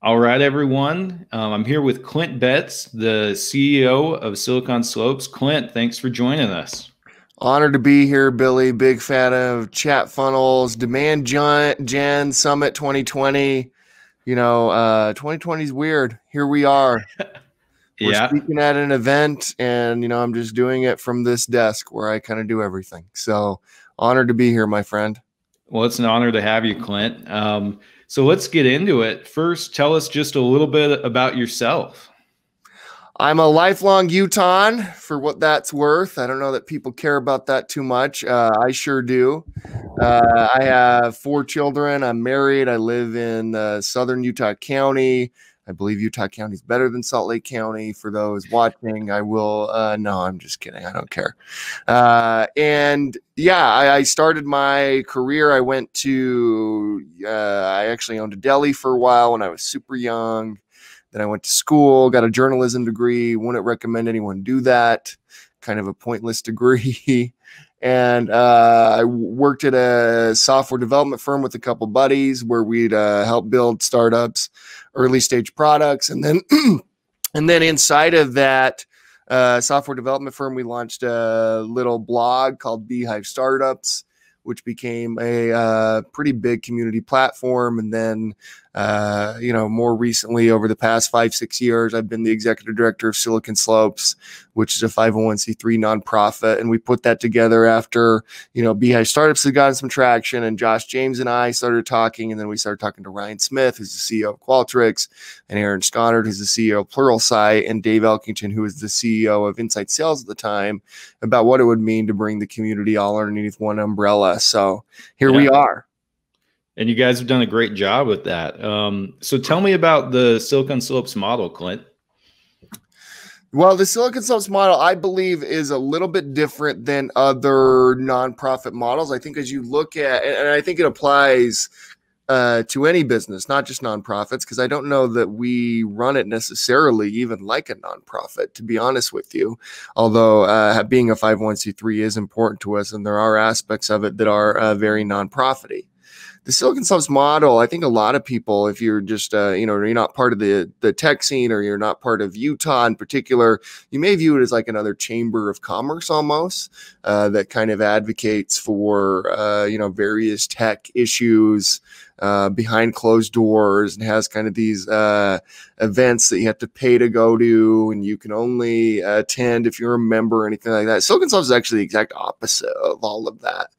All right, everyone. I'm here with Clint Betts, the CEO of Silicon Slopes. Clint, thanks for joining us. Honored to be here, Billy. Big fan of chat funnels, Gen Summit 2020. 2020 is weird. Here we are. We're Yeah, speaking at an event, and I'm just doing it from this desk where I kind of do everything. So honored to be here, my friend. well, it's an honor to have you, Clint. So let's get into it. First, tell us just a little bit about yourself. I'm a lifelong Utahn, for what that's worth. I don't know that people care about that too much. I sure do. I have 4 children. I'm married. I live in southern Utah County. I believe Utah County is better than Salt Lake County. For those watching, I will. No, I'm just kidding. I don't care. And yeah, I started my career. I actually owned a deli for a while when I was super young. Then I went to school, got a journalism degree. Wouldn't recommend anyone do that. Kind of a pointless degree. And I worked at a software development firm with a couple buddies where we'd help build startups, early stage products. And then, and then inside of that software development firm, we launched a little blog called Beehive Startups, which became a pretty big community platform. And then, more recently, over the past 5-6 years, I've been the executive director of Silicon Slopes, which is a 501c3 nonprofit. And we put that together after, Beehive Startups had gotten some traction, and Josh James and I started talking. And then we started talking to Ryan Smith, who's the CEO of Qualtrics, and Aaron Sconard, who's the CEO of Pluralsight, and Dave Elkington, who was the CEO of Insight Sales at the time, about what it would mean to bring the community all underneath one umbrella. So here we are. And you guys have done a great job with that. So tell me about the Silicon Slopes model, Clint. Well, the Silicon Slopes model, I believe, is a little bit different than other nonprofit models. I think as you look at, and I think it applies to any business, not just nonprofits, because I don't know that we run it necessarily even like a nonprofit, to be honest with you. Although being a 501c3 is important to us, and there are aspects of it that are very nonprofity. The Silicon Slopes model, I think a lot of people, if you're just, you're not part of the tech scene, or you're not part of Utah in particular, you may view it as like another chamber of commerce almost, that kind of advocates for, various tech issues behind closed doors, and has kind of these events that you have to pay to go to, and you can only attend if you're a member or anything like that. Silicon Slopes is actually the exact opposite of all of that.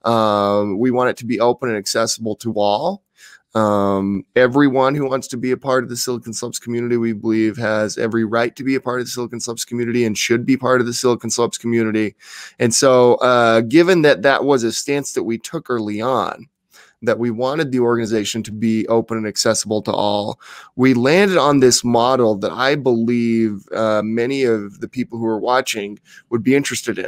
We want it to be open and accessible to all. Everyone who wants to be a part of the Silicon Slopes community, we believe, has every right to be a part of the Silicon Slopes community and should be part of the Silicon Slopes community. And so, given that was a stance that we took early on, that we wanted the organization to be open and accessible to all, we landed on this model that I believe many of the people who are watching would be interested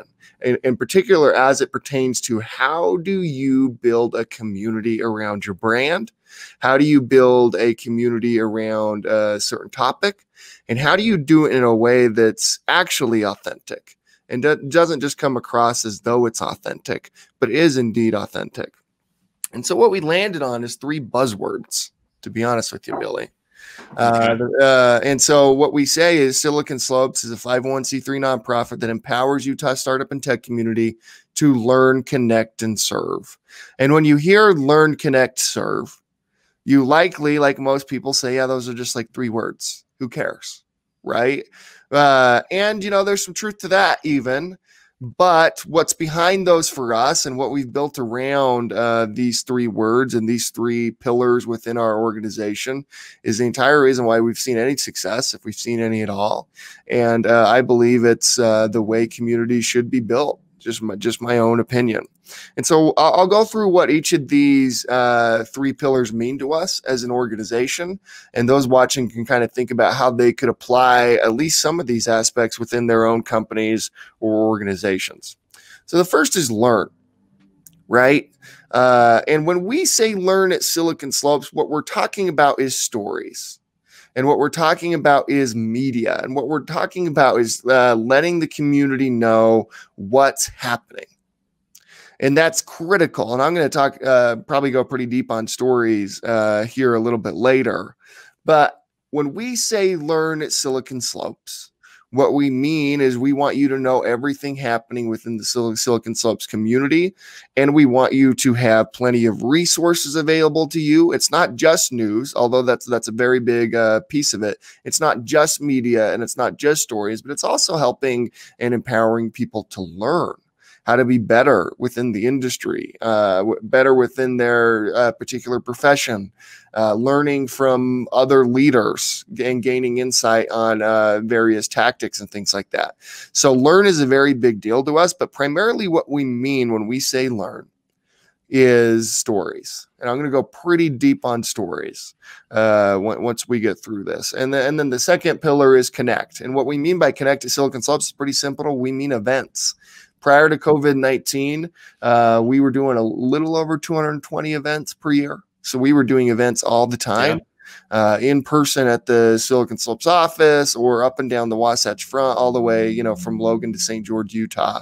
in particular, as it pertains to how do you build a community around your brand? How do you build a community around a certain topic? And how do you do it in a way that's actually authentic and doesn't just come across as though it's authentic, but is indeed authentic? And so what we landed on is 3 buzzwords, to be honest with you, Billy. And so what we say is Silicon Slopes is a 501c3 nonprofit that empowers Utah startup and tech community to learn, connect, and serve. And when you hear learn, connect, serve, you likely, like most people, say, yeah, those are just like 3 words. Who cares? Right? And there's some truth to that even. But what's behind those for us, and what we've built around these 3 words and these 3 pillars within our organization, is the entire reason why we've seen any success, if we've seen any at all. And I believe it's the way communities should be built. Just my own opinion. And so I'll go through what each of these 3 pillars mean to us as an organization, and those watching can kind of think about how they could apply at least some of these aspects within their own companies or organizations. So the first is learn, right? And when we say learn at Silicon Slopes, what we're talking about is stories. And what we're talking about is media. And what we're talking about is letting the community know what's happening. And that's critical. And I'm going to talk, probably go pretty deep on stories here a little bit later. But when we say learn at Silicon Slopes, what we mean is we want you to know everything happening within the Silicon Slopes community, and we want you to have plenty of resources available to you. It's not just news, although that's a very big piece of it. It's not just media and it's not just stories, but it's also helping and empowering people to learn how to be better within the industry, better within their particular profession, learning from other leaders and gaining insight on various tactics and things like that. So learn is a very big deal to us, but primarily what we mean when we say learn is stories. And I'm going to go pretty deep on stories once we get through this. And then the second pillar is connect. And what we mean by connect at Silicon Slopes is pretty simple. We mean events. Prior to COVID-19, we were doing a little over 220 events per year. So we were doing events all the time, in person at the Silicon Slopes office or up and down the Wasatch Front, all the way, from Logan to St. George, Utah,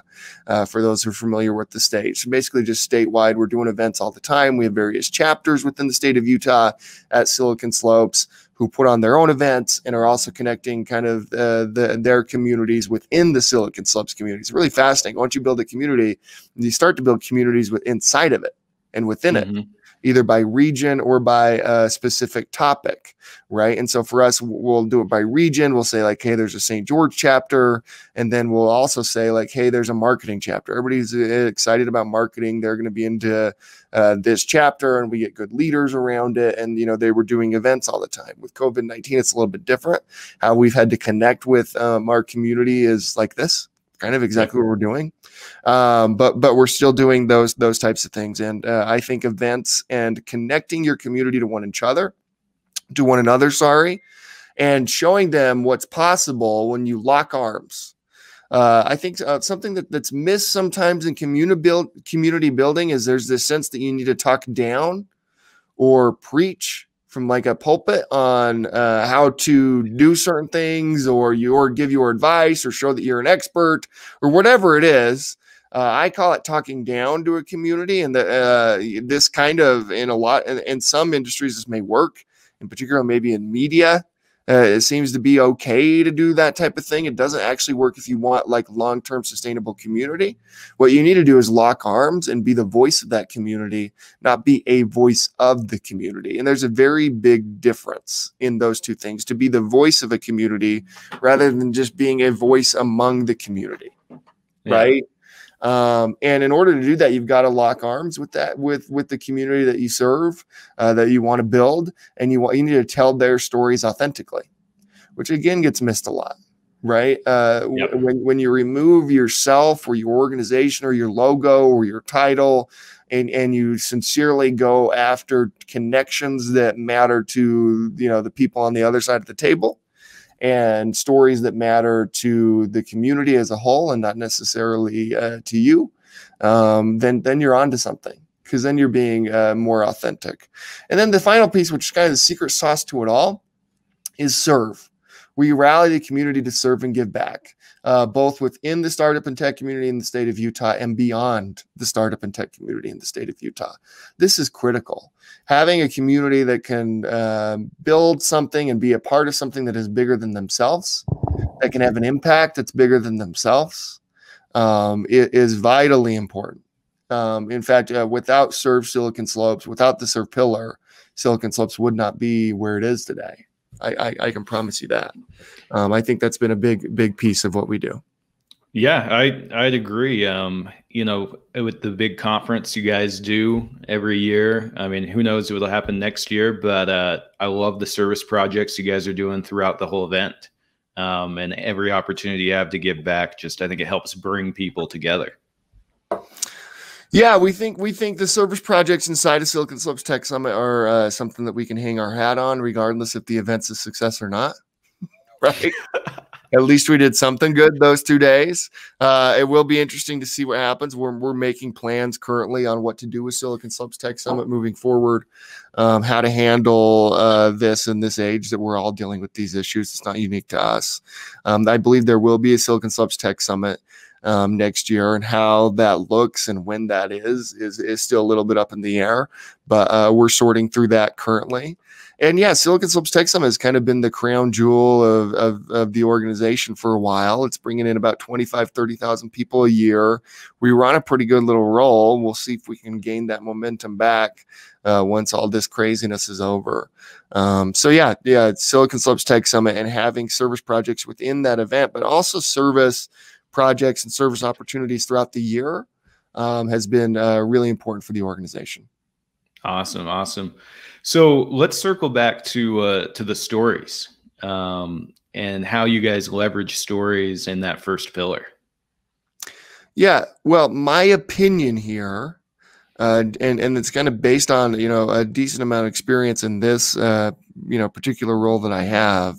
for those who are familiar with the state. So basically just statewide, we're doing events all the time. We have various chapters within the state of Utah at Silicon Slopes who put on their own events and are also connecting kind of their communities within the Silicon Slopes community. It's really fascinating. Once you build a community, you start to build communities inside of it and within it, either by region or by a specific topic, right? And so for us, we'll do it by region. We'll say like, hey, there's a St. George chapter. And then we'll also say like, hey, there's a marketing chapter. Everybody's excited about marketing. They're going to be into this chapter, and we get good leaders around it. And, they were doing events all the time. With COVID-19, it's a little bit different. How we've had to connect with our community is like this, kind of exactly what we're doing. But we're still doing those types of things. And I think events and connecting your community to one another, and showing them what's possible when you lock arms. I think something that's missed sometimes in community building is there's this sense that you need to talk down or preach from like a pulpit on how to do certain things, or give your advice or show that you're an expert or whatever it is. I call it talking down to a community, and this kind of in some industries this may work, in particular maybe in media. It seems to be okay to do that type of thing. It doesn't actually work if you want like long-term sustainable community. What you need to do is lock arms and be the voice of that community, not be a voice of the community. And there's a very big difference in those two things, to be the voice of a community rather than just being a voice among the community, right? And in order to do that, you've got to lock arms with the community that you serve, that you want to build, and you need to tell their stories authentically, which again gets missed a lot, right? When you remove yourself or your organization or your logo or your title, and you sincerely go after connections that matter to the people on the other side of the table, and stories that matter to the community as a whole and not necessarily to you, then you're onto something, because then you're being more authentic. And then the final piece, which is kind of the secret sauce to it all, is serve. We rally the community to serve and give back, both within the startup and tech community in the state of Utah and beyond the startup and tech community in the state of Utah. This is critical. Having a community that can build something and be a part of something that is bigger than themselves, that can have an impact that's bigger than themselves, is vitally important. In fact, without Serve Silicon Slopes, without the Serve pillar, Silicon Slopes would not be where it is today. I can promise you that. I think that's been a big piece of what we do. Yeah, I'd agree. With the big conference you guys do every year, I mean, who knows what will happen next year, but I love the service projects you guys are doing throughout the whole event, and every opportunity you have to give back. I think it helps bring people together. Yeah, we think the service projects inside of Silicon Slopes Tech Summit are something that we can hang our hat on, regardless if the event's a success or not. Right? At least we did something good those 2 days. It will be interesting to see what happens. We're making plans currently on what to do with Silicon Slopes Tech Summit moving forward, how to handle this in this age that we're all dealing with these issues. It's not unique to us. I believe there will be a Silicon Slopes Tech Summit next year, and how that looks and when that is still a little bit up in the air, but we're sorting through that currently. And yeah, Silicon Slopes Tech Summit has kind of been the crown jewel of the organization for a while. It's bringing in about 25, 30,000 people a year. We run a pretty good little roll. We'll see if we can gain that momentum back once all this craziness is over. So yeah, Silicon Slopes Tech Summit and having service projects within that event, but also service projects and service opportunities throughout the year has been really important for the organization. Awesome. So let's circle back to the stories and how you guys leverage stories in that first pillar. Yeah, well, my opinion here, and it's kind of based on a decent amount of experience in this particular role that I have,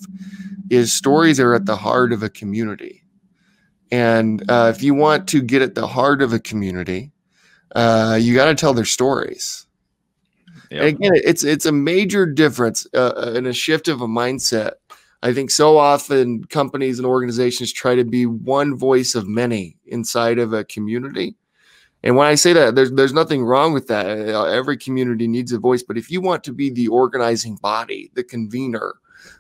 is stories are at the heart of a community, and if you want to get at the heart of a community, you got to tell their stories. Yep. And again, it's a major difference in a shift of a mindset. I think so often companies and organizations try to be one voice of many inside of a community. And when I say that, there's nothing wrong with that. Every community needs a voice. But if you want to be the organizing body, the convener,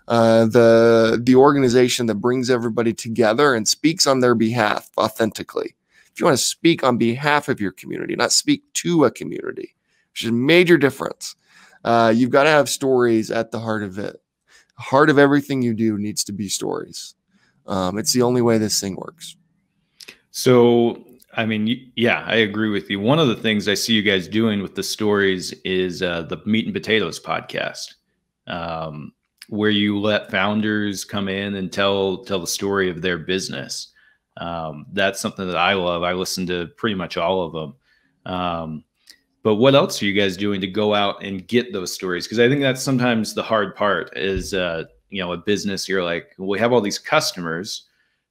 the organization that brings everybody together and speaks on their behalf authentically, if you want to speak on behalf of your community, not speak to a community, which is a major difference. You've got to have stories at the heart of it. The heart of everything you do needs to be stories. It's the only way this thing works. So, I mean, yeah, I agree with you. One of the things I see you guys doing with the stories is the Meat and Potatoes podcast, where you let founders come in and tell the story of their business. That's something that I love. I listen to pretty much all of them. But what else are you guys doing to go out and get those stories? Because I think that's sometimes the hard part is, a business, you're like, we have all these customers.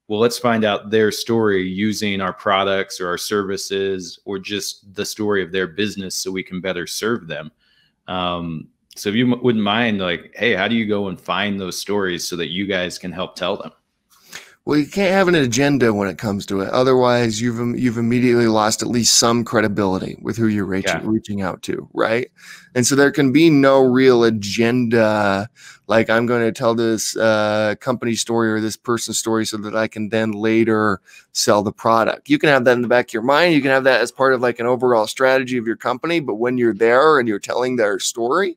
Well, let's find out their story using our products or our services or just the story of their business so we can better serve them. So if you wouldn't mind, like, hey, how do you go and find those stories so that you guys can help tell them? Well, you can't have an agenda when it comes to it. Otherwise, you've immediately lost at least some credibility with who you're reaching out to, right? And so there can be no real agenda, like I'm going to tell this company story or this person's story so that I can then later sell the product. You can have that in the back of your mind. You can have that as part of like an overall strategy of your company. But when you're there and you're telling their story,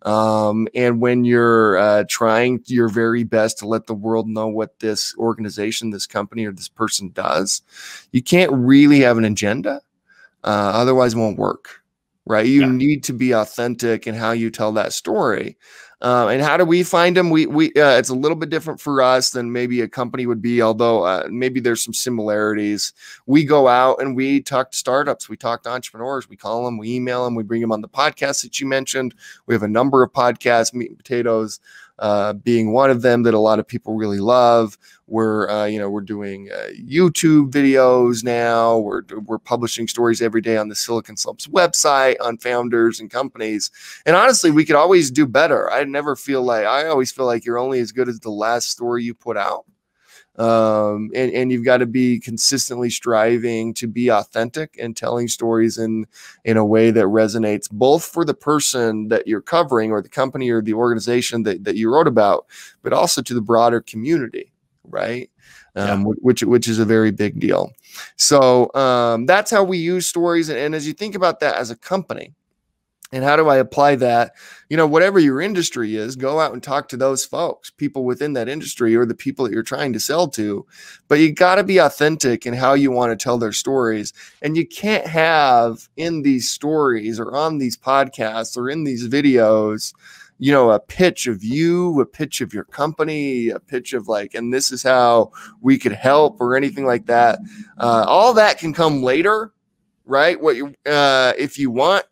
and when you're trying your very best to let the world know what this organization, this company, or this person does, you can't really have an agenda. Otherwise it won't work, right? You need to be authentic in how you tell that story. And how do we find them? We it's a little bit different for us than maybe a company would be, although maybe there's some similarities. We go out and we talk to startups. We talk to entrepreneurs. We call them, we email them, we bring them on the podcast that you mentioned. We have a number of podcasts, Meat and Potatoes being one of them that a lot of people really love. We're doing YouTube videos now. We're publishing stories every day on the Silicon Slopes website on founders and companies. And honestly, we could always do better. I always feel like you're only as good as the last story you put out. And you've got to be consistently striving to be authentic and telling stories in a way that resonates both for the person that you're covering or the company or the organization that you wrote about, but also to the broader community, right? Which is a very big deal. So that's how we use stories. And as you think about that as a company, and how do I apply that? Whatever your industry is, go out and talk to those folks, people within that industry or the people that you're trying to sell to. But you got to be authentic in how you want to tell their stories. And you can't have in these stories or on these podcasts or in these videos, a pitch of you, a pitch of your company, a pitch of like, and this is how we could help or anything like that. All that can come later, right? If you want.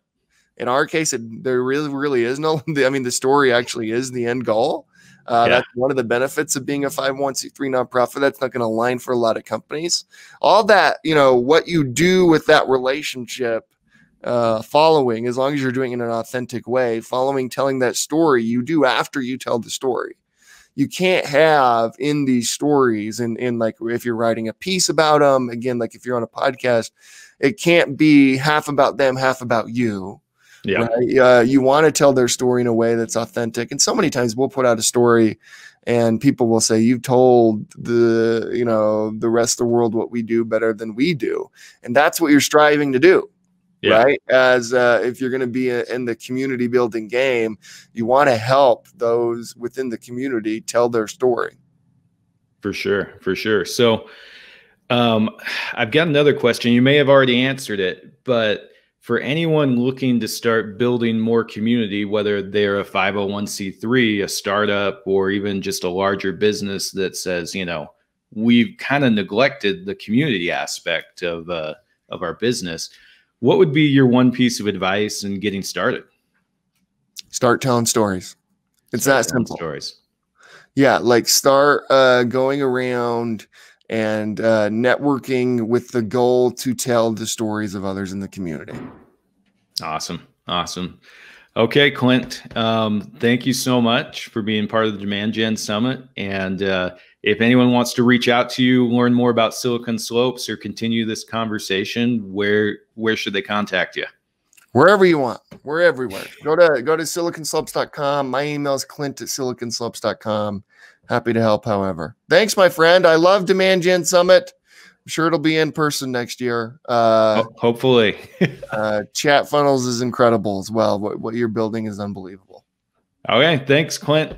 In our case, there really is no, the story actually is the end goal. That's one of the benefits of being a 501c3 nonprofit. That's not going to align for a lot of companies. All that, what you do with that relationship following, as long as you're doing it in an authentic way, telling that story, you do after you tell the story. You can't have in these stories and like if you're writing a piece about them, again, like if you're on a podcast, it can't be half about them, half about you. Yeah. right? You want to tell their story in a way that's authentic. And so many times we'll put out a story and people will say, you've told the rest of the world what we do better than we do. And that's what you're striving to do. Yeah. Right. As if you're going to be in the community building game, you want to help those within the community tell their story. For sure. For sure. So I've got another question. You may have already answered it, but for anyone looking to start building more community, whether they're a 501c3, a startup, or even just a larger business that says, we've kind of neglected the community aspect of our business, what would be your one piece of advice in getting started? Start telling stories. It's that simple. Stories. Yeah, like start going around and networking with the goal to tell the stories of others in the community. Awesome. Awesome. Okay, Clint, thank you so much for being part of the Demand Gen Summit. And if anyone wants to reach out to you, learn more about Silicon Slopes, or continue this conversation, where should they contact you? Wherever you want. We're everywhere. Go to siliconslopes.com. My email is clint@siliconslopes.com. Happy to help however. Thanks, my friend. I love Demand Gen Summit. I'm sure it'll be in person next year. Hopefully. Chat Funnels is incredible as well. What you're building is unbelievable. Okay. Thanks, Clint.